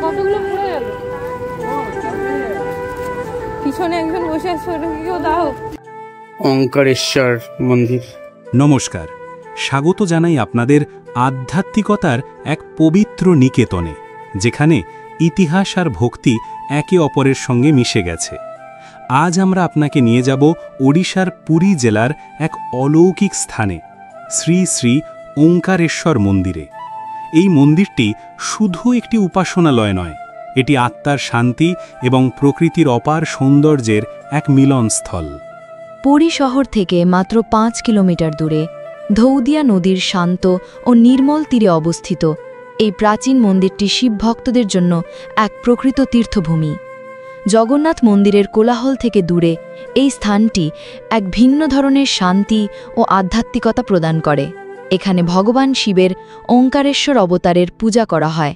কতগুলো পড়ে গেল, পিছনে একজন বসে আছে, ওটাকে কেউ দাও। ওঙ্কারেশ্বর মন্দির। নমস্কার, স্বাগত জানাই আপনাদের আধ্যাত্মিকতার এক পবিত্র নিকেতনে, যেখানে ইতিহাস আর ভক্তি একে অপরের সঙ্গে মিশে গেছে। আজ আমরা আপনাকে নিয়ে যাব ওড়িশার পুরী জেলার এক অলৌকিক স্থানে, শ্রী শ্রী ওঙ্কারেশ্বর মন্দিরে। এই মন্দিরটি শুধু একটি উপাসনালয় নয়, এটি আত্মার শান্তি এবং প্রকৃতির অপার সৌন্দর্যের এক মিলনস্থল। পুরী শহর থেকে মাত্র 5 কিলোমিটার দূরে ধৌদিয়া নদীর শান্ত ও নির্মল তীরে অবস্থিত এই প্রাচীন মন্দিরটি শিব ভক্তদের জন্য এক প্রকৃত তীর্থভূমি। জগন্নাথ মন্দিরের কোলাহল থেকে দূরে এই স্থানটি এক ভিন্ন ধরনের শান্তি ও আধ্যাত্মিকতা প্রদান করে। এখানে ভগবান শিবের ওঙ্কারেশ্বর অবতারের পূজা করা হয়।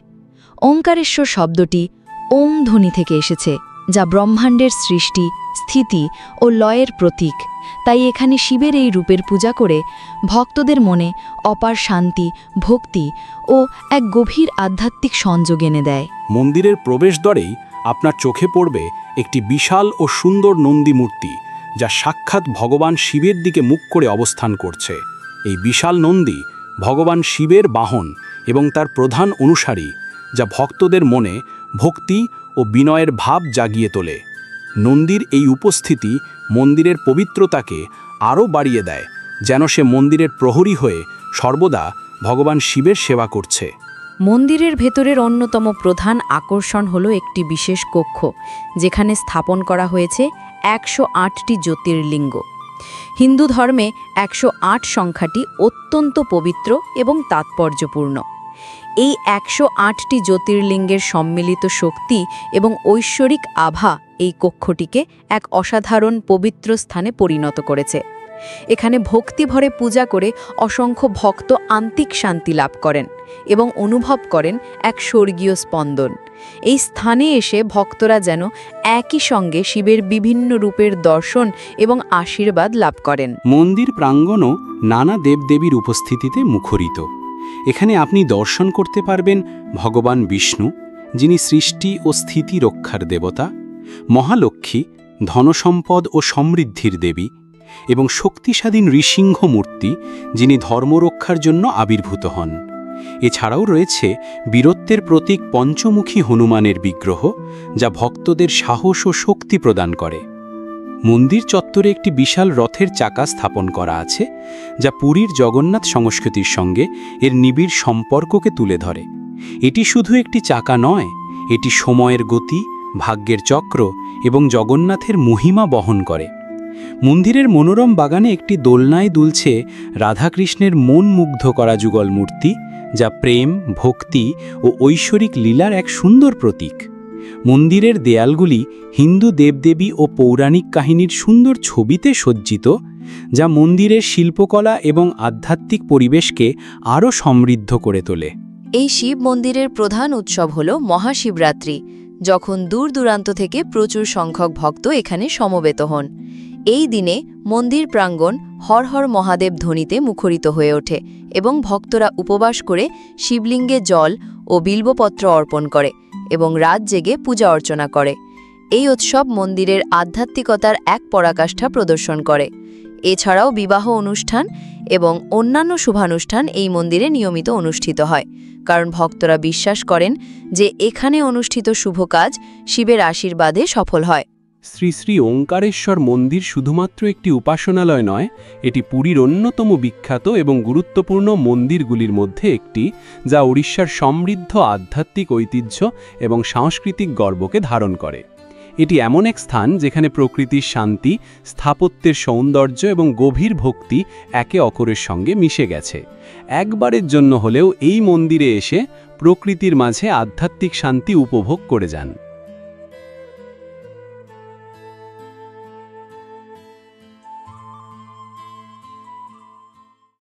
ওঙ্কারেশ্বর শব্দটি ওং ধ্বনি থেকে এসেছে, যা ব্রহ্মাণ্ডের সৃষ্টি, স্থিতি ও লয়ের প্রতীক। তাই এখানে শিবের এই রূপের পূজা করে ভক্তদের মনে অপার শান্তি, ভক্তি ও এক গভীর আধ্যাত্মিক সংযোগ এনে দেয়। মন্দিরের প্রবেশদ্বারেই আপনার চোখে পড়বে একটি বিশাল ও সুন্দর নন্দী মূর্তি, যা সাক্ষাৎ ভগবান শিবের দিকে মুখ করে অবস্থান করছে। এই বিশাল নন্দী ভগবান শিবের বাহন এবং তার প্রধান অনুসারী, যা ভক্তদের মনে ভক্তি ও বিনয়ের ভাব জাগিয়ে তোলে। নন্দীর এই উপস্থিতি মন্দিরের পবিত্রতাকে আরও বাড়িয়ে দেয়, যেন সে মন্দিরের প্রহরী হয়ে সর্বদা ভগবান শিবের সেবা করছে। মন্দিরের ভেতরের অন্যতম প্রধান আকর্ষণ হল একটি বিশেষ কক্ষ, যেখানে স্থাপন করা হয়েছে 108টি জ্যোতির্লিঙ্গ। হিন্দু ধর্মে 108 সংখ্যাটি অত্যন্ত পবিত্র এবং তাৎপর্যপূর্ণ। এই 108টি জ্যোতির্লিঙ্গের সম্মিলিত শক্তি এবং ঐশ্বরিক আভা এই কক্ষটিকে এক অসাধারণ পবিত্র স্থানে পরিণত করেছে। এখানে ভক্তিভরে পূজা করে অসংখ্য ভক্ত আন্তিক শান্তি লাভ করেন এবং অনুভব করেন এক স্বর্গীয় স্পন্দন। এই স্থানে এসে ভক্তরা যেন একই সঙ্গে শিবের বিভিন্ন রূপের দর্শন এবং আশীর্বাদ লাভ করেন। মন্দির প্রাঙ্গণও নানা দেবদেবীর উপস্থিতিতে মুখরিত। এখানে আপনি দর্শন করতে পারবেন ভগবান বিষ্ণু, যিনি সৃষ্টি ও স্থিতি রক্ষার দেবতা, মহালক্ষ্মী, ধনসম্পদ ও সমৃদ্ধির দেবী, এবং শক্তিস্বাধীন নৃসিংহ মূর্তি, যিনি ধর্মরক্ষার জন্য আবির্ভূত হন। এছাড়াও রয়েছে বীরত্বের প্রতীক পঞ্চমুখী হনুমানের বিগ্রহ, যা ভক্তদের সাহস ও শক্তি প্রদান করে। মন্দির চত্বরে একটি বিশাল রথের চাকা স্থাপন করা আছে, যা পুরীর জগন্নাথ সংস্কৃতির সঙ্গে এর নিবিড় সম্পর্ককে তুলে ধরে। এটি শুধু একটি চাকা নয়, এটি সময়ের গতি, ভাগ্যের চক্র এবং জগন্নাথের মহিমা বহন করে। মন্দিরের মনোরম বাগানে একটি দোলনায় দুলছে রাধাকৃষ্ণের মন মুগ্ধ করা যুগল মূর্তি, যা প্রেম, ভক্তি ও ঐশ্বরিক লীলার এক সুন্দর প্রতীক। মন্দিরের দেয়ালগুলি হিন্দু দেবদেবী ও পৌরাণিক কাহিনীর সুন্দর ছবিতে সজ্জিত, যা মন্দিরের শিল্পকলা এবং আধ্যাত্মিক পরিবেশকে আরও সমৃদ্ধ করে তোলে। এই শিব মন্দিরের প্রধান উৎসব হল মহাশিবরাত্রি, যখন দূর দূরান্ত থেকে প্রচুর সংখ্যক ভক্ত এখানে সমবেত হন। এই দিনে মন্দির প্রাঙ্গণ হর হর মহাদেব ধ্বনিতে মুখরিত হয়ে ওঠে এবং ভক্তরা উপবাস করে শিবলিঙ্গে জল ও বিল্বপত্র অর্পণ করে এবং রাত জেগে পূজা অর্চনা করে। এই উৎসব মন্দিরের আধ্যাত্মিকতার এক পরাকাষ্ঠা প্রদর্শন করে। এছাড়াও বিবাহ অনুষ্ঠান এবং অন্যান্য শুভানুষ্ঠান এই মন্দিরে নিয়মিত অনুষ্ঠিত হয়, কারণ ভক্তরা বিশ্বাস করেন যে এখানে অনুষ্ঠিত শুভ কাজ শিবের আশীর্বাদে সফল হয়। শ্রী শ্রী ওঙ্কারেশ্বর মন্দির শুধুমাত্র একটি উপাসনালয় নয়, এটি পুরীর অন্যতম বিখ্যাত এবং গুরুত্বপূর্ণ মন্দিরগুলির মধ্যে একটি, যা ওড়িশার সমৃদ্ধ আধ্যাত্মিক ঐতিহ্য এবং সাংস্কৃতিক গর্বকে ধারণ করে। এটি এমন এক স্থান যেখানে প্রকৃতির শান্তি, স্থাপত্যের সৌন্দর্য এবং গভীর ভক্তি একে অপরের সঙ্গে মিশে গেছে। একবারের জন্য হলেও এই মন্দিরে এসে প্রকৃতির মাঝে আধ্যাত্মিক শান্তি উপভোগ করে যান।